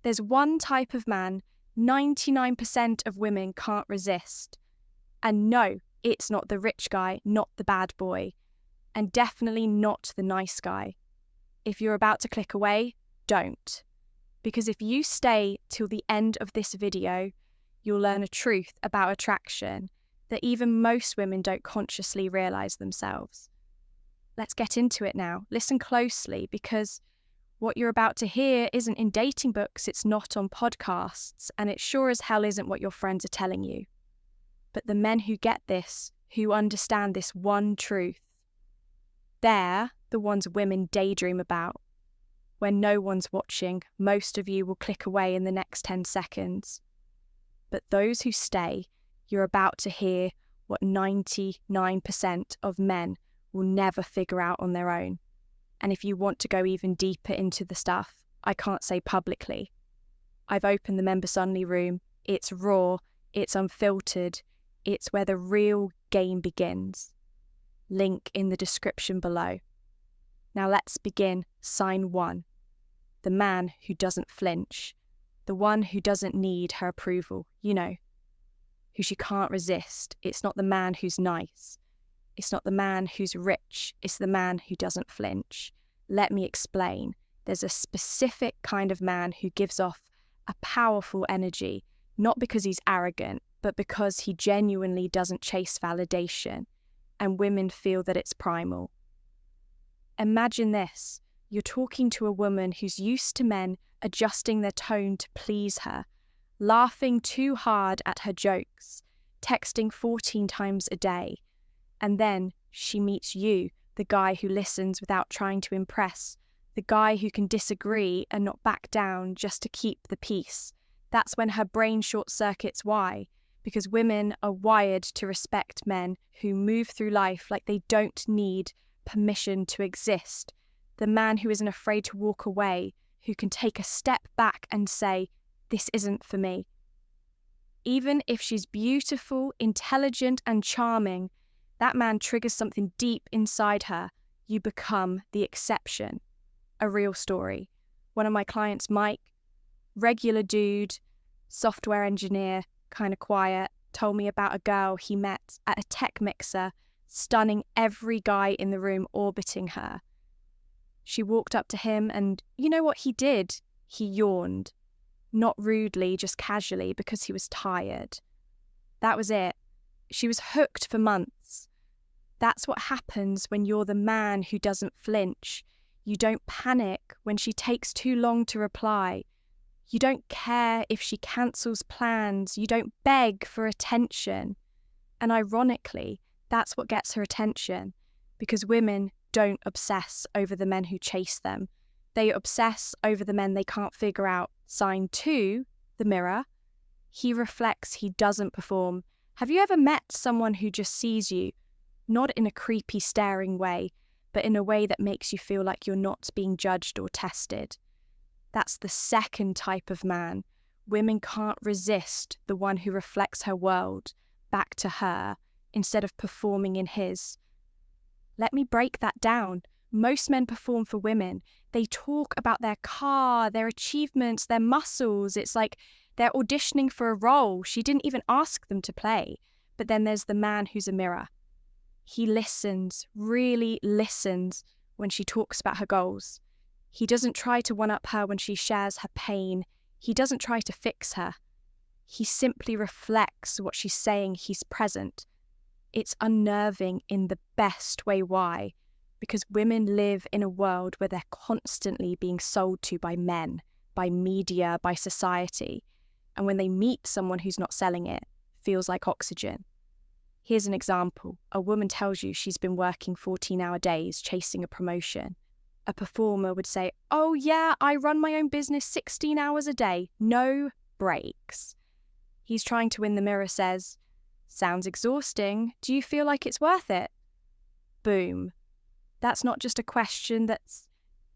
There's one type of man 99% of women can't resist. And no, it's not the rich guy, not the bad boy, and definitely not the nice guy. If you're about to click away, don't. Because if you stay till the end of this video, you'll learn a truth about attraction that even most women don't consciously realize themselves. Let's get into it now. Listen closely, because what you're about to hear isn't in dating books, it's not on podcasts, and it sure as hell isn't what your friends are telling you. But the men who get this, who understand this one truth, they're the ones women daydream about. When no one's watching, most of you will click away in the next 10 seconds. But those who stay, you're about to hear what 99% of men will never figure out on their own. And if you want to go even deeper into the stuff, I can't say publicly. I've opened the members-only room. It's raw, it's unfiltered, it's where the real game begins. Link in the description below. Now let's begin sign 1. The man who doesn't flinch. The one who doesn't need her approval, who she can't resist. It's not the man who's nice. It's not the man who's rich. It's the man who doesn't flinch. Let me explain. There's a specific kind of man who gives off a powerful energy, not because he's arrogant, but because he genuinely doesn't chase validation, and women feel that it's primal. Imagine this. You're talking to a woman who's used to men adjusting their tone to please her, laughing too hard at her jokes, texting 14 times a day. And then she meets you, the guy who listens without trying to impress, the guy who can disagree and not back down just to keep the peace. That's when her brain short-circuits. Why? Because women are wired to respect men who move through life like they don't need permission to exist. The man who isn't afraid to walk away, who can take a step back and say, this isn't for me. Even if she's beautiful, intelligent, and charming, that man triggers something deep inside her. You become the exception. A real story. One of my clients, Mike, regular dude, software engineer, kind of quiet, told me about a girl he met at a tech mixer, stunning every guy in the room, orbiting her. She walked up to him and you know what he did? He yawned. Not rudely, just casually, because he was tired. That was it. She was hooked for months. That's what happens when you're the man who doesn't flinch. You don't panic when she takes too long to reply. You don't care if she cancels plans. You don't beg for attention. And ironically, that's what gets her attention, because women don't obsess over the men who chase them. They obsess over the men they can't figure out. Sign 2, the mirror. He reflects, he doesn't perform. Have you ever met someone who just sees you, not in a creepy staring way, but in a way that makes you feel like you're not being judged or tested? That's the second type of man. Women can't resist the one who reflects her world back to her instead of performing in his. Let me break that down. Most men perform for women. They talk about their car, their achievements, their muscles. It's like they're auditioning for a role she didn't even ask them to play. But then there's the man who's a mirror. He listens, really listens when she talks about her goals. He doesn't try to one-up her when she shares her pain. He doesn't try to fix her. He simply reflects what she's saying. He's present. It's unnerving in the best way. Why? Because women live in a world where they're constantly being sold to by men, by media, by society. And when they meet someone who's not selling it, feels like oxygen. Here's an example. A woman tells you she's been working 14-hour days chasing a promotion. A performer would say, oh yeah, I run my own business 16 hours a day, no breaks. He's trying to win. The mirror says, sounds exhausting. Do you feel like it's worth it? Boom. That's not just a question, that's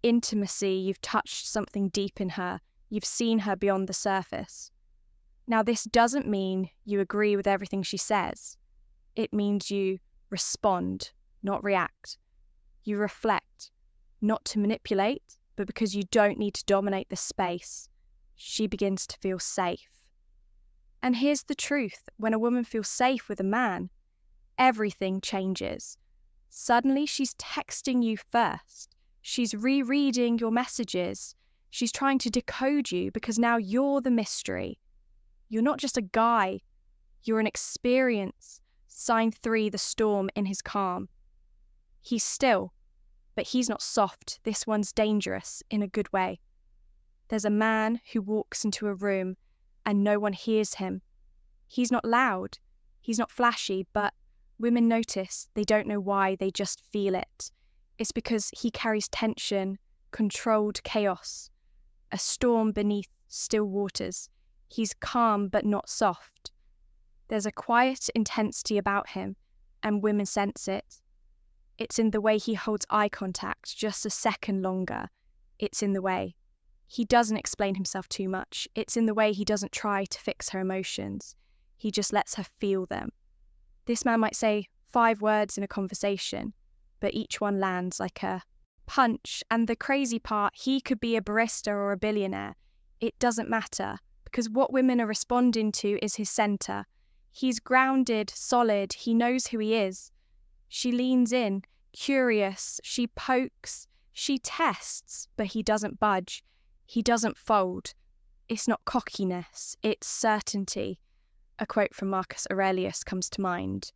intimacy. You've touched something deep in her. You've seen her beyond the surface. Now, this doesn't mean you agree with everything she says. It means you respond, not react. You reflect, not to manipulate, but because you don't need to dominate the space. she begins to feel safe. And here's the truth: when a woman feels safe with a man, everything changes. Suddenly she's texting you first. She's rereading your messages. She's trying to decode you because now you're the mystery. You're not just a guy. You're an experience. Sign 3, the storm in his calm. He's still, but he's not soft. This one's dangerous in a good way. There's a man who walks into a room and no one hears him. He's not loud. He's not flashy, but women notice. They don't know why, they just feel it. It's because he carries tension, controlled chaos, a storm beneath still waters. He's calm but not soft. There's a quiet intensity about him, and women sense it. It's in the way he holds eye contact just a second longer. It's in the way he doesn't explain himself too much. It's in the way he doesn't try to fix her emotions. He just lets her feel them. This man might say 5 words in a conversation, but each one lands like a punch. And the crazy part, he could be a barista or a billionaire. It doesn't matter, because what women are responding to is his center. He's grounded, solid, he knows who he is. She leans in, curious, she pokes, she tests, but he doesn't budge. He doesn't fold. It's not cockiness, it's certainty. A quote from Marcus Aurelius comes to mind.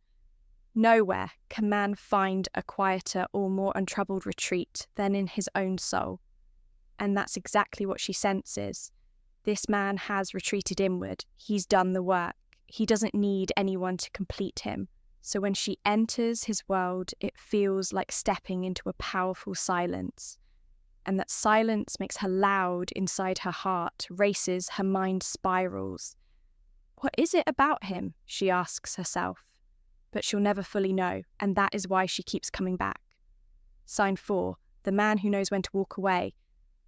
Nowhere can man find a quieter or more untroubled retreat than in his own soul. And that's exactly what she senses. This man has retreated inward. He's done the work. He doesn't need anyone to complete him. So when she enters his world, it feels like stepping into a powerful silence. And that silence makes her loud inside her heart, races, her mind spirals. What is it about him? She asks herself. But she'll never fully know, and that is why she keeps coming back. Sign 4, the man who knows when to walk away.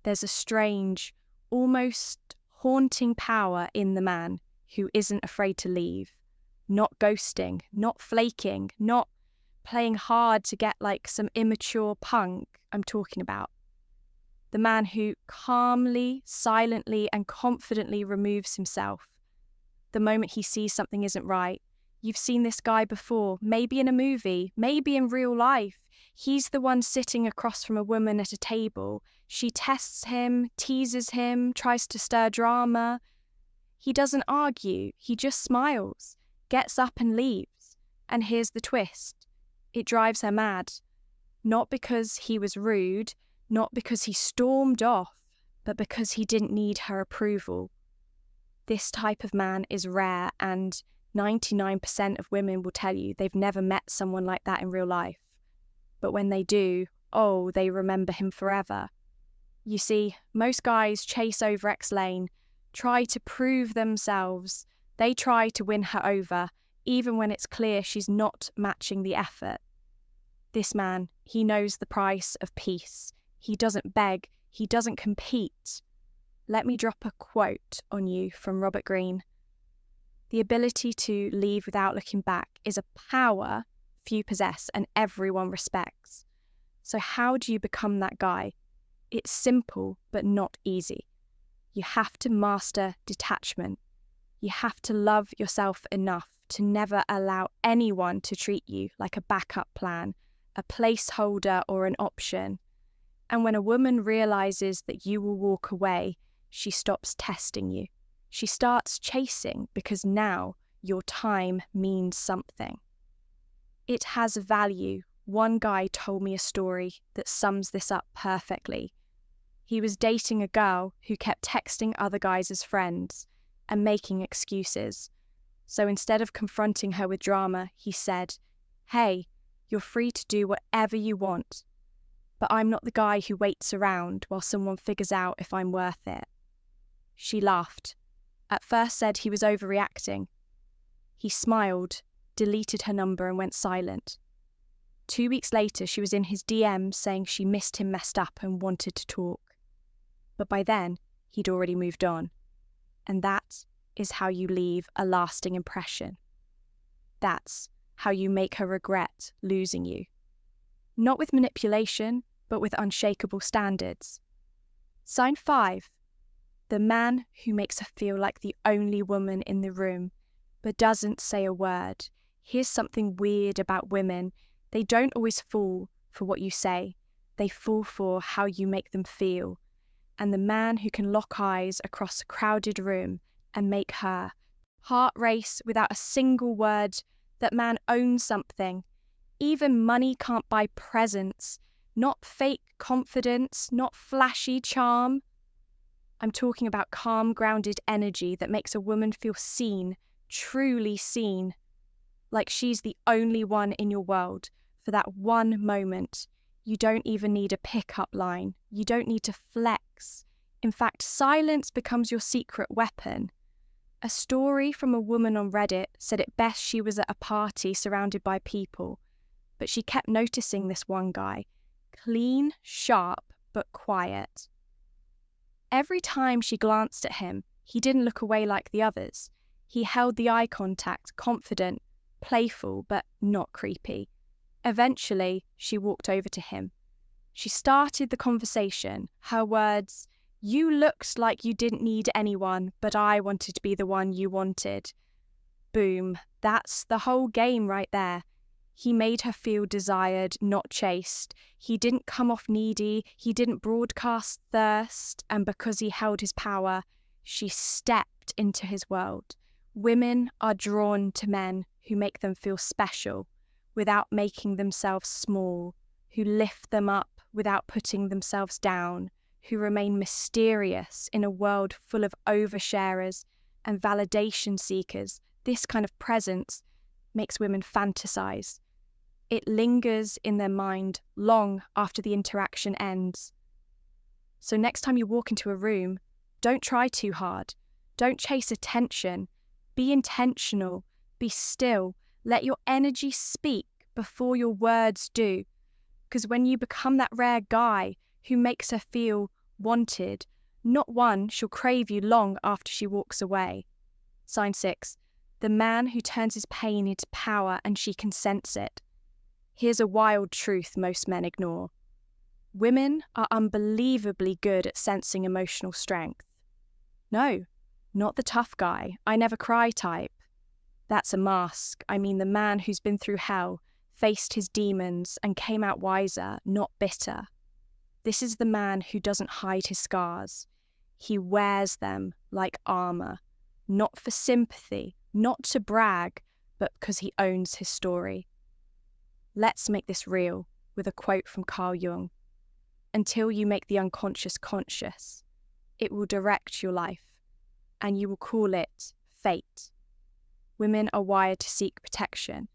There's a strange, almost haunting power in the man who isn't afraid to leave. Not ghosting, not flaking, not playing hard to get like some immature punk I'm talking about. The man who calmly, silently, and confidently removes himself. The moment he sees something isn't right. You've seen this guy before, maybe in a movie, maybe in real life. He's the one sitting across from a woman at a table. She tests him, teases him, tries to stir drama. He doesn't argue, he just smiles, gets up and leaves. And here's the twist. It drives her mad. Not because he was rude, not because he stormed off, but because he didn't need her approval. This type of man is rare, and 99% of women will tell you they've never met someone like that in real life. But when they do, oh, they remember him forever. You see, most guys chase over X-Lane, try to prove themselves. They try to win her over, even when it's clear she's not matching the effort. This man, he knows the price of peace. He doesn't beg, he doesn't compete. Let me drop a quote on you from Robert Greene. The ability to leave without looking back is a power few possess and everyone respects. So how do you become that guy? It's simple, but not easy. You have to master detachment. You have to love yourself enough to never allow anyone to treat you like a backup plan, a placeholder, or an option. And when a woman realizes that you will walk away, she stops testing you. She starts chasing because now your time means something. It has value. One guy told me a story that sums this up perfectly. He was dating a girl who kept texting other guys as friends and making excuses. So instead of confronting her with drama, he said, "Hey, you're free to do whatever you want, but I'm not the guy who waits around while someone figures out if I'm worth it." She laughed. At first said he was overreacting. He smiled, deleted her number and went silent. 2 weeks later, she was in his DMs saying she missed him messed up and wanted to talk. But by then, he'd already moved on. And that is how you leave a lasting impression. That's how you make her regret losing you. Not with manipulation, but with unshakable standards. Sign 5. The man who makes her feel like the only woman in the room, but doesn't say a word. Here's something weird about women. They don't always fall for what you say. They fall for how you make them feel. And the man who can lock eyes across a crowded room and make her heart race without a single word, that man owns something. Even money can't buy presence, not fake confidence, not flashy charm. I'm talking about calm, grounded energy that makes a woman feel seen, truly seen, like she's the only one in your world for that one moment. You don't even need a pickup line. You don't need to flex. In fact, silence becomes your secret weapon. A story from a woman on Reddit said it best. She was at a party surrounded by people, but she kept noticing this one guy, clean, sharp, but quiet. Every time she glanced at him, he didn't look away like the others. He held the eye contact, confident, playful, but not creepy. Eventually, she walked over to him. She started the conversation. Her words, "You looked like you didn't need anyone, but I wanted to be the one you wanted." Boom. That's the whole game right there. He made her feel desired, not chased. He didn't come off needy. He didn't broadcast thirst. And because he held his power, she stepped into his world. Women are drawn to men who make them feel special without making themselves small, who lift them up without putting themselves down, who remain mysterious in a world full of oversharers and validation seekers. This kind of presence makes women fantasize. It lingers in their mind long after the interaction ends. So next time you walk into a room, don't try too hard. Don't chase attention. Be intentional. Be still. Let your energy speak before your words do. Because when you become that rare guy who makes her feel wanted, not one she'll crave you long after she walks away. Sign 6. The man who turns his pain into power and she can sense it. Here's a wild truth most men ignore. Women are unbelievably good at sensing emotional strength. No, not the tough guy, I never cry type. That's a mask. I mean the man who's been through hell, faced his demons, and came out wiser, not bitter. This is the man who doesn't hide his scars. He wears them like armor, not for sympathy, not to brag, but because he owns his story. Let's make this real with a quote from Carl Jung. Until you make the unconscious conscious, it will direct your life, and you will call it fate. Women are wired to seek protection,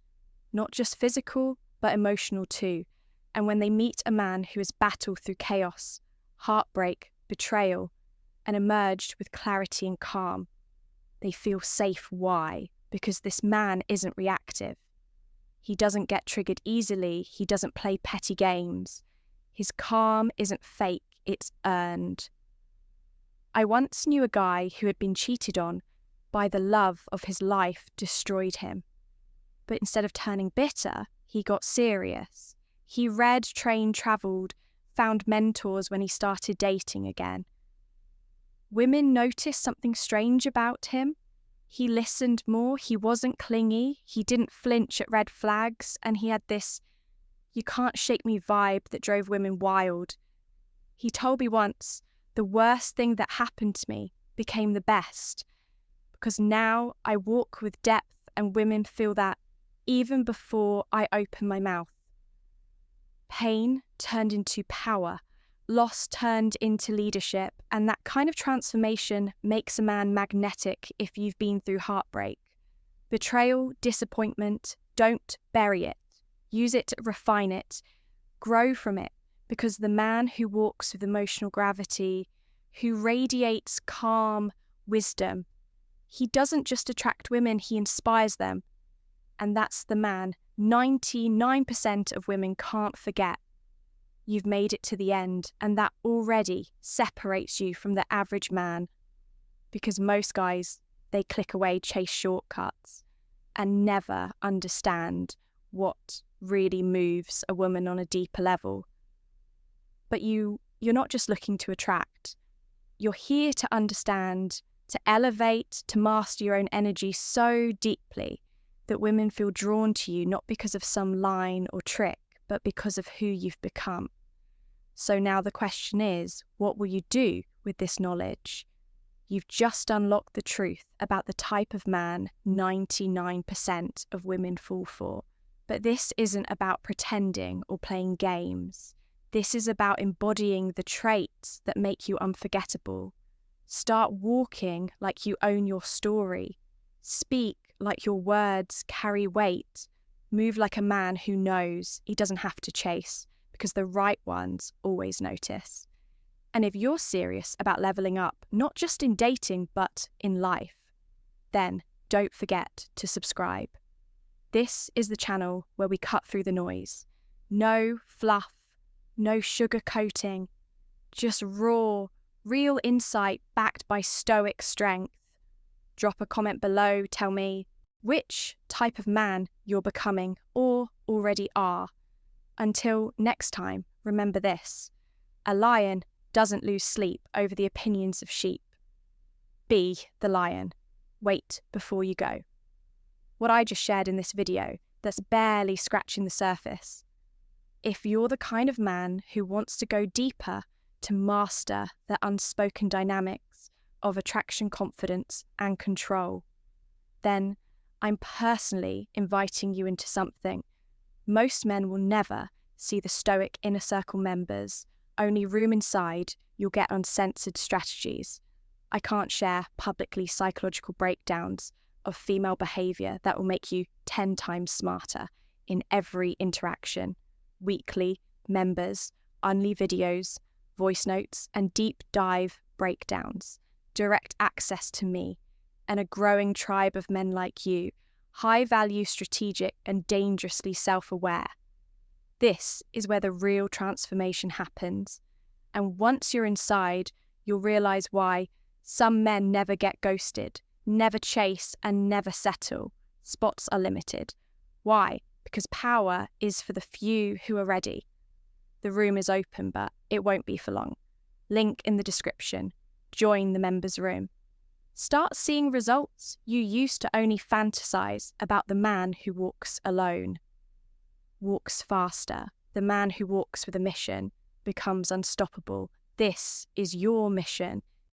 not just physical, but emotional too. And when they meet a man who has battled through chaos, heartbreak, betrayal, and emerged with clarity and calm, they feel safe. Why? Because this man isn't reactive. He doesn't get triggered easily. He doesn't play petty games. His calm isn't fake, it's earned. I once knew a guy who had been cheated on by the love of his life destroyed him. But instead of turning bitter, he got serious. He read, trained, travelled, found mentors when he started dating again. Women noticed something strange about him. He listened more, he wasn't clingy, he didn't flinch at red flags, and he had this "you can't shake me" vibe that drove women wild. He told me once, the worst thing that happened to me became the best, because now I walk with depth and women feel that even before I open my mouth. Pain turned into power, loss turned into leadership, and that kind of transformation makes a man magnetic if you've been through heartbreak. Betrayal, disappointment, don't bury it. Use it, refine it, grow from it, because the man who walks with emotional gravity, who radiates calm wisdom, he doesn't just attract women, he inspires them. And that's the man 99% of women can't forget. You've made it to the end, and that already separates you from the average man. Because most guys, they click away, chase shortcuts, and never understand what really moves a woman on a deeper level. But you're not just looking to attract, You're here to understand, to elevate, to master your own energy so deeply that women feel drawn to you not because of some line or trick, but because of who you've become. So now the question is, what will you do with this knowledge? You've just unlocked the truth about the type of man 99% of women fall for. But this isn't about pretending or playing games. This is about embodying the traits that make you unforgettable. Start walking like you own your story. Speak like your words carry weight. Move like a man who knows he doesn't have to chase, because the right ones always notice. And if you're serious about leveling up, not just in dating, but in life, then don't forget to subscribe. This is the channel where we cut through the noise. No fluff, no sugarcoating, just raw, real insight backed by Stoic strength. Drop a comment below, tell me which type of man you're becoming or already are. Until next time, remember this: a lion doesn't lose sleep over the opinions of sheep. Be the lion. Wait before you go. What I just shared in this video, that's barely scratching the surface. If you're the kind of man who wants to go deeper to master the unspoken dynamics of attraction, confidence, and control, then I'm personally inviting you into something most men will never see. The Stoic Inner Circle members, only room inside, you'll get uncensored strategies. I can't share publicly psychological breakdowns of female behaviour that will make you 10 times smarter in every interaction. Weekly members, only videos, voice notes, and deep dive breakdowns. Direct access to me and a growing tribe of men like you, high value, strategic, and dangerously self-aware. This is where the real transformation happens. And once you're inside, you'll realise why some men never get ghosted, never chase, and never settle. Spots are limited. Why? Because power is for the few who are ready. The room is open, but it won't be for long. Link in the description. Join the members' room. Start seeing results. You used to only fantasize about the man who walks alone. Walks faster. The man who walks with a mission becomes unstoppable. This is your mission.